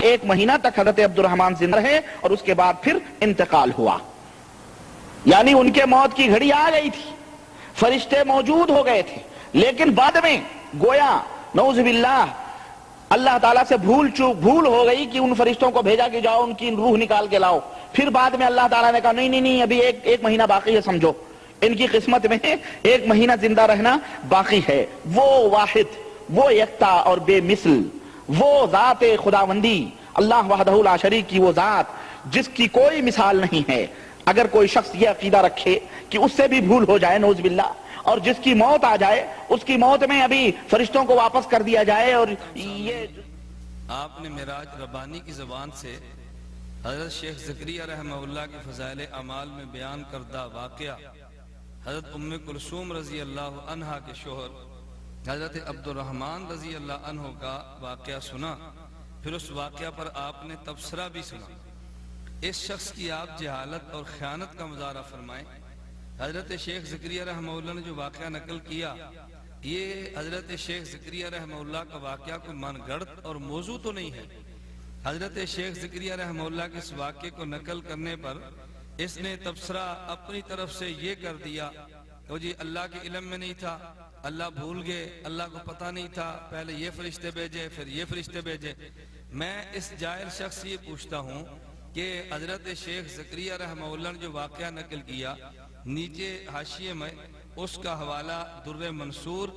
1 مہینہ تک حضرت عبد الرحمن زندہ رہے اور اس کے بعد پھر انتقال ہوا. یعنی ان کے موت کی گھڑی آ گئی تھی، فرشتے موجود ہو گئے تھے، لیکن بعد میں گویا نعوذ باللہ اللہ تعالیٰ سے بھول ہو گئی کہ ان فرشتوں کو بھیجا کہ جاؤ ان کی روح نکال کے لاؤ. پھر بعد میں اللہ تعالیٰ نے کہا نہیں ابھی ایک مہینہ باقی ہے، سمجھو ان کی قسمت میں 1 مہینہ زندہ رہنا باقی ہے. وہ واحد، وہ یکتا اور بے مثل، وہ ذات خداوندی اللہ وحدہ لا شریک کی، وہ ذات جس کی کوئی مثال نہیں ہے. اگر کوئی شخص یہ عقیدہ رکھے کہ اس سے بھی بھول ہو جائے نعوذ باللہ، اور جس کی موت آ جائے اس کی موت میں ابھی فرشتوں کو واپس کر دیا جائے، اور یہ آپ نے معراج ربانی کی زبان سے حضرت شیخ زکریا رحمہ اللہ کے فضائل اعمال میں بیان کردہ واقعہ حضرت ام کلثوم رضی اللہ عنہا کے شوہر حضرت عبد الرحمن رضی اللہ عنہ کا واقعہ سنا. پھر اس واقعہ پر آپ نے تبصرہ بھی سنا. اس شخص کی آپ جہالت اور خیانت کا مظاہرہ فرمائیں. حضرت شیخ زکریا رحمہ اللہ نے جو واقعہ نقل کیا، یہ حضرت شیخ زکریا رحمہ اللہ کا واقعہ کوئی من گھڑت اور موضوع تو نہیں ہے. حضرت شیخ زکریا رحمہ اللہ کے اس واقعے کو نقل کرنے پر اس نے تبصرہ اپنی طرف سے یہ کر دیا کہ جی اللہ کے علم میں نہیں تھا، اللہ بھول گئے، اللہ کو پتہ نہیں تھا، پہلے یہ فرشتے بھیجے پھر یہ فرشتے بھیجے. میں اس جاہل شخص سے یہ پوچھتا ہوں کہ حضرت شیخ زکریا رحمہ اللہ نے جو واقعہ نقل کیا، نیچے حاشیے میں اس کا حوالہ در منصور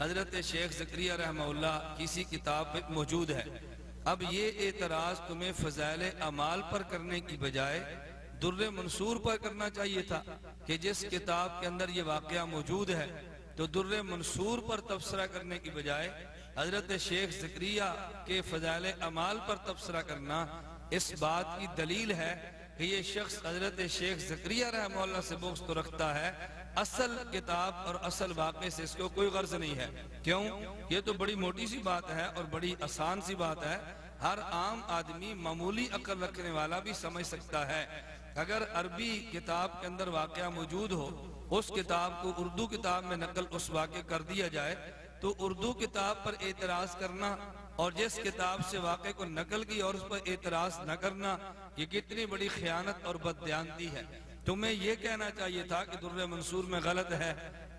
حضرت شیخ زکریا رحمہ اللہ کسی کتاب میں موجود ہے. اب یہ اعتراض تمہیں فضائل اعمال پر کرنے کی بجائے در منصور پر کرنا چاہیے تھا کہ جس کتاب کے اندر یہ واقعہ موجود ہے. تو در منصور پر تبصرہ کرنے کی بجائے حضرت شیخ زکریا کے فضائل اعمال پر تبصرہ کرنا اس بات کی دلیل ہے کہ یہ شخص حضرت شیخ زکریا رحمہ اللہ سے بغض تو رکھتا ہے، اصل کتاب اور اصل واقعے سے اس کو کوئی غرض نہیں ہے. کیوں؟ یہ تو بڑی موٹی سی بات ہے اور بڑی آسان سی بات ہے، ہر عام آدمی معمولی عقل رکھنے والا بھی سمجھ سکتا ہے. اگر عربی کتاب کے اندر واقعہ موجود ہو، اس کتاب کو اردو کتاب میں نقل اس واقعے کر دیا جائے، تو اردو کتاب پر اعتراض کرنا اور جس کتاب سے واقعے کو نقل کی اور اس پر اعتراض نہ کرنا، یہ کتنی بڑی خیانت اور بددیانتی ہے. تمہیں یہ کہنا چاہیے تھا کہ در منصور میں غلط ہے،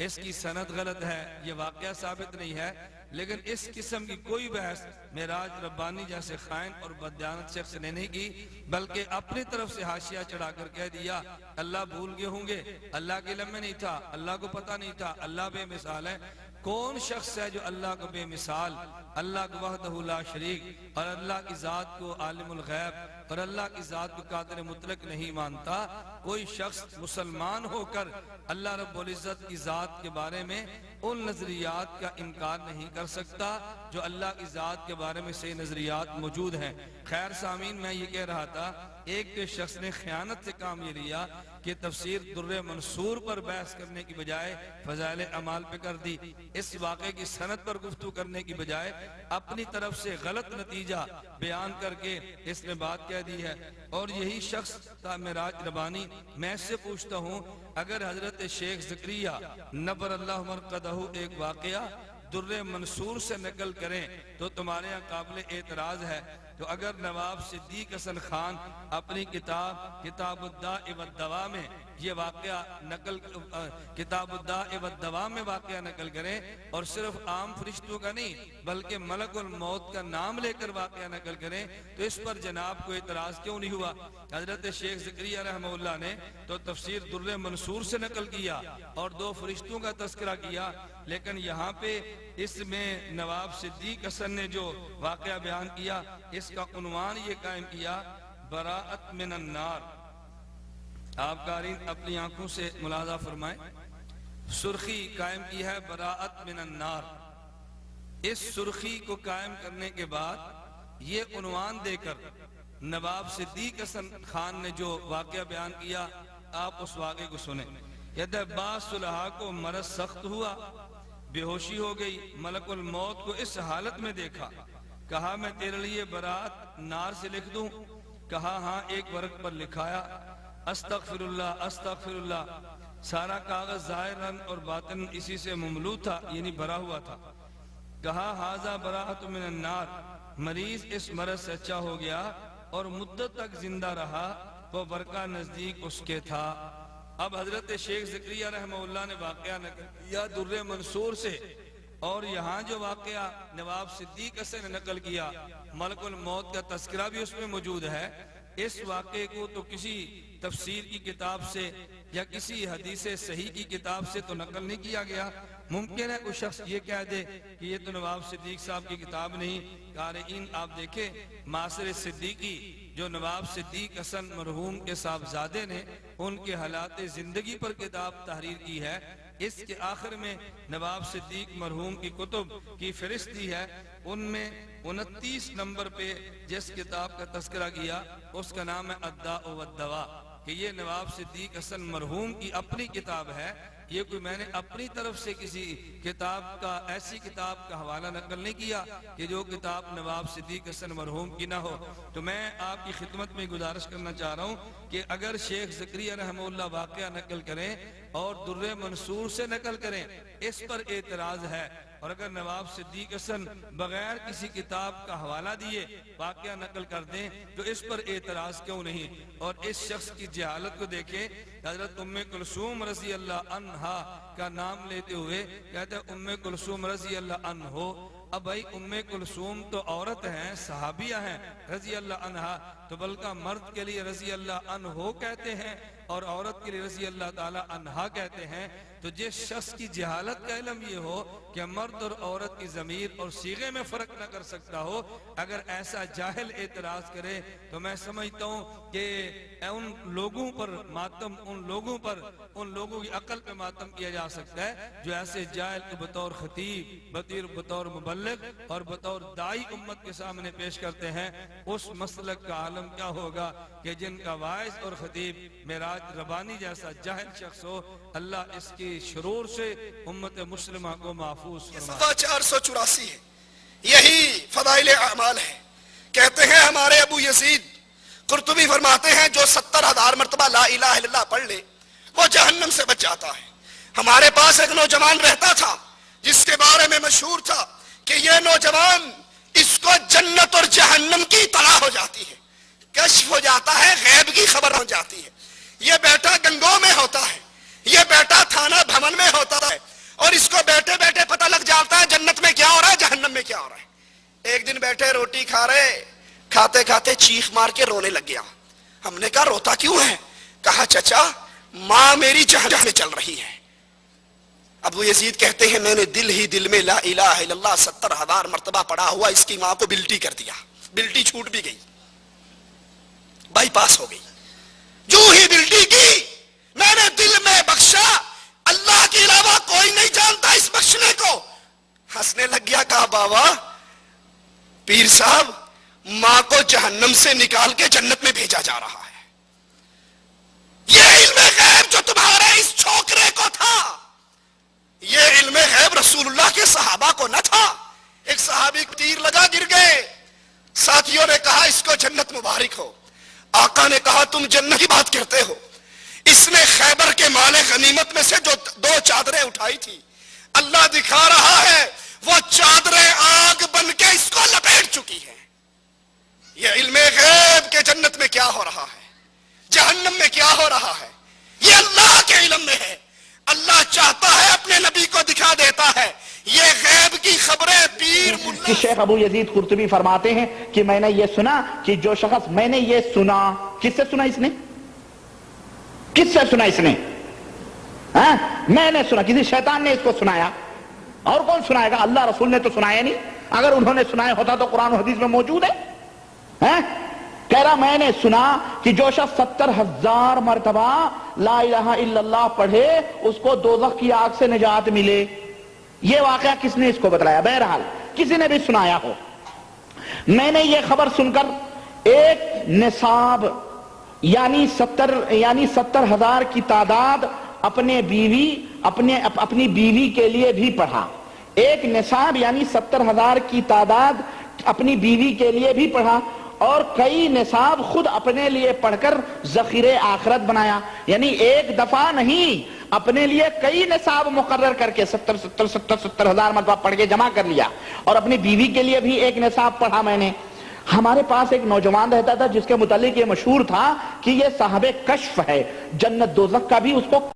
اس کی سند غلط ہے، یہ واقعہ ثابت نہیں ہے. لیکن اس قسم کی کوئی بحث معراج ربانی جیسے خائن اور بددیانت شخص نے نہیں کی، بلکہ اپنی طرف سے حاشیہ چڑھا کر کہہ دیا اللہ بھول گئے ہوں گے، اللہ کے علم میں نہیں تھا، اللہ کو پتہ نہیں تھا، اللہ بے مثال ہے. کون شخص ہے جو اللہ کو بے مثال، اللہ کو وحدہ لا شریک اور اللہ کی ذات کو عالم الغیب اور اللہ کی ذات کو قادر مطلق نہیں مانتا؟ کوئی شخص مسلمان ہو کر اللہ رب العزت کی ذات کے بارے میں ان نظریات کا انکار نہیں کر سکتا جو اللہ کی ذات کے بارے میں صحیح نظریات موجود ہیں. خیر سامعین، میں یہ کہہ رہا تھا، ایک شخص نے خیانت سے کام یہ لیا کہ تفسیر در منصور پر بحث کرنے کی بجائے فضائل اعمال پہ کر دی. اس واقعے کی سند پر گفتگو کرنے کی بجائے اپنی طرف سے غلط نتیجہ بیان کر کے اس نے بات کہہ دی ہے. اور یہی شخص تھا معراج ربانی. میں اس سے پوچھتا ہوں، اگر حضرت شیخ زکریا نبر اللہ مرقدہ ایک واقعہ در منصور سے نقل کریں تو تمہارے یہاں قابل اعتراض ہے، تو اگر نواب صدیق حسن خان اپنی کتاب الداء والدواء میں یہ واقعہ نقل کتاب الداء والدواء میں واقعہ نقل کریں اور صرف عام فرشتوں کا نہیں بلکہ ملک الموت کا نام لے کر واقعہ نقل کریں تو اس پر جناب کو اعتراض کیوں نہیں ہوا؟ حضرت شیخ زکریا رحمہ اللہ نے تو تفسیر در منصور سے نقل کیا اور 2 فرشتوں کا تذکرہ کیا، لیکن یہاں پہ اس میں نواب صدیق حسن نے جو واقعہ بیان کیا اس کا عنوان یہ قائم کیا براءت من النار. آپ قارئین اپنی آنکھوں سے ملاحظہ فرمائیں، سرخی قائم کی ہے براءت من النار. اس سرخی کو قائم کرنے کے بعد یہ عنوان دے کر نواب صدیق حسن خان نے جو واقعہ بیان کیا، آپ اس واقعے کو سنیں. کہتے ہیں بعض صلحاء کو مرض سخت ہوا، بے ہوشی ہو گئی، ملک الموت کو اس حالت میں دیکھا، کہا میں تیرے لیے براءت نار سے لکھ دوں؟ کہا ہاں. ایک ورق پر لکھایا استغفر اللہ استغفر اللہ. سارا کاغذ ظاہراً اور باطن اسی سے مملو تھا، یعنی بھرا ہوا تھا. کہا ھذا براءۃ من النار، مریض اس مرض سے اچھا ہو گیا اور مدت تک زندہ رہا، وہ برقع نزدیک اس کے تھا۔ اب حضرت شیخ زکریا رحمہ اللہ نے واقعہ نقل کیا در منصور سے، اور یہاں جو واقعہ نواب صدیق حسن نے نقل کیا ملک الموت کا تذکرہ بھی اس میں موجود ہے۔ اس واقعے کو تو کسی تفسیر کی کتاب سے یا کسی حدیث صحیح کی کتاب سے تو نقل نہیں کیا گیا۔ ممکن ہے کوئی شخص یہ کہہ دے کہ یہ تو نواب صدیق صاحب کی کتاب نہیں۔ قارئین آپ دیکھیں معاصر صدیقی جو نواب صدیق حسن مرحوم کے صاحبزادے نے ان کے حالات زندگی پر کتاب تحریر کی ہے، اس کے آخر میں نواب صدیق مرحوم کی کتب کی فہرست دی ہے، ان میں 29 نمبر پہ جس کتاب کا تذکرہ کیا اس کا نام ہے الداء والدواء، کہ یہ نواب صدیق حسن مرحوم کی اپنی کتاب ہے۔ یہ کوئی میں نے اپنی طرف سے کسی کتاب کا ایسی کتاب کا حوالہ نقل نہیں کیا کہ جو کتاب نواب صدیق حسن مرحوم کی نہ ہو۔ تو میں آپ کی خدمت میں گزارش کرنا چاہ رہا ہوں کہ اگر شیخ زکریا رحمہ اللہ واقعہ نقل کریں اور در منصور سے نقل کریں اس پر اعتراض ہے، اور اگر نواب صدیق حسن بغیر کسی کتاب کا حوالہ دیے واقعہ نقل کر دیں تو اس پر اعتراض کیوں نہیں؟ اور اس شخص کی جہالت کو دیکھیں، حضرت ام کلثوم رضی اللہ عنہا کا نام لیتے ہوئے کہتے ہیں ام کلثوم رضی اللہ عنہ۔ اب بھائی ام کلثوم تو عورت ہیں، صحابیہ ہیں رضی اللہ عنہا، تو بلکہ مرد کے لیے رضی اللہ عنہ کہتے ہیں اور عورت کے لیے رضی اللہ تعالی عنہا کہتے ہیں۔ تو جس شخص کی جہالت کا علم یہ ہو کہ مرد اور عورت کی ضمیر اور صیغے میں فرق نہ کر سکتا ہو، اگر ایسا جاہل اعتراض کرے تو میں سمجھتا ہوں کہ ان لوگوں پر ماتم، ان لوگوں کی عقل پہ ماتم کیا جا سکتا ہے جو ایسے جاہل کو بطور خطیب، بطور مبلغ اور بطور داعی امت کے سامنے پیش کرتے ہیں۔ اس مسلک کا عالم کیا ہوگا کہ جن کا واعظ اور خطیب معراج ربانی جیسا جاہل شخص ہو۔ اللہ اس کی شرور سے امت مسلمہ کو محفوظ فرمائے۔ صفحہ 484 ہے، یہی فضائل اعمال ہے۔ کہتے ہیں ہمارے ابو یزید قرطبی فرماتے ہیں جو 70,000 مرتبہ لا الہ الا اللہ پڑھ لے وہ جہنم سے بچ جاتا ہے۔ ہمارے پاس ایک نوجوان رہتا تھا جس کے بارے میں مشہور تھا کہ یہ نوجوان اس کو جنت اور جہنم کی اطلاع ہو جاتی ہے، کشف ہو جاتا ہے، غیب کی خبر ہو جاتی ہے۔ یہ بیٹا گنگوں میں ہوتا ہے، یہ بیٹا تھانہ بھون میں ہوتا ہے، اور اس کو بیٹھے بیٹھے پتہ لگ جاتا ہے جنت میں کیا ہو رہا ہے، جہنم میں کیا ہو رہا ہے۔ ایک دن بیٹھے روٹی کھا رہے، کھاتے کھاتے چیخ مار کے رونے لگ گیا۔ ہم نے کہا روتا کیوں ہے؟ کہا چچا ماں میری جہنم میں چل رہی ہے۔ ابو یزید کہتے ہیں میں نے دل ہی دل میں لا الہ الا اللہ 70,000 مرتبہ پڑھا ہوا اس کی ماں کو بلٹی کر دیا، بلٹی چھوٹ بھی گئی، بائی پاس ہو گئی۔ جو ہی بلٹی کی میں نے دل میں بخشا، اللہ کے علاوہ کوئی نہیں جانتا اس بخشنے کو۔ ہنسنے لگ گیا، کہا بابا پیر صاحب ماں کو جہنم سے نکال کے جنت میں بھیجا جا رہا ہے۔ یہ علم غیب جو تمہارے اس چھوکرے کو تھا، یہ علم غیب رسول اللہ کے صحابہ کو نہ تھا۔ ایک صحابی کو تیر لگا گر گئے، ساتھیوں نے کہا اس کو جنت مبارک ہو۔ آقا نے کہا تم جنت کی بات کرتے ہو، اس نے خیبر کے مال غنیمت میں سے جو 2 چادریں اٹھائی تھی، اللہ دکھا رہا ہے وہ چادریں آگ بن کے اس کو لپیٹ چکی ہیں۔ یہ علم غیب کے جنت میں کیا ہو رہا ہے، جہنم میں کیا ہو رہا ہے، یہ اللہ کے علم میں ہے۔ اللہ چاہتا ہے اپنے نبی کو دکھا دیتا ہے، یہ غیب کی خبریں پیر کہ شیخ ابو یزید قرطبی فرماتے ہیں کہ میں نے یہ سنا کہ جو شخص، میں نے یہ سنا، کس سے سنا اس نے؟ کس سے سنا اس نے؟ میں نے سنا، کسی شیطان نے اس کو سنایا، اور کون سنائے گا؟ اللہ رسول نے تو سنایا نہیں۔ اگر انہوں نے سنایا ہوتا تو قرآن و حدیث میں موجود ہے۔ کہہ رہا میں نے سنا کہ جو شخص 70,000 مرتبہ لا الہ الا اللہ پڑھے اس کو دوزخ کی آگ سے نجات ملے۔ یہ واقعہ کس نے اس کو بتلایا؟ بہرحال کسی نے بھی سنایا ہو۔ میں نے یہ خبر سن کر ایک نصاب یعنی 70,000 کی تعداد اپنی بیوی کے لیے بھی پڑھا۔ ایک نصاب یعنی 70,000 کی تعداد اپنی بیوی کے لیے بھی پڑھا، اور کئی نصاب خود اپنے لیے پڑھ کر ذخیرے آخرت بنایا۔ یعنی ایک دفعہ نہیں اپنے لیے کئی نصاب مقرر کر کے 70 ہزار مرتبہ پڑھ کے جمع کر لیا، اور اپنی بیوی کے لیے بھی ایک نصاب پڑھا میں نے۔ ہمارے پاس ایک نوجوان رہتا تھا جس کے متعلق یہ مشہور تھا کہ یہ صاحب کشف ہے، جنت دوزخ کا بھی اس کو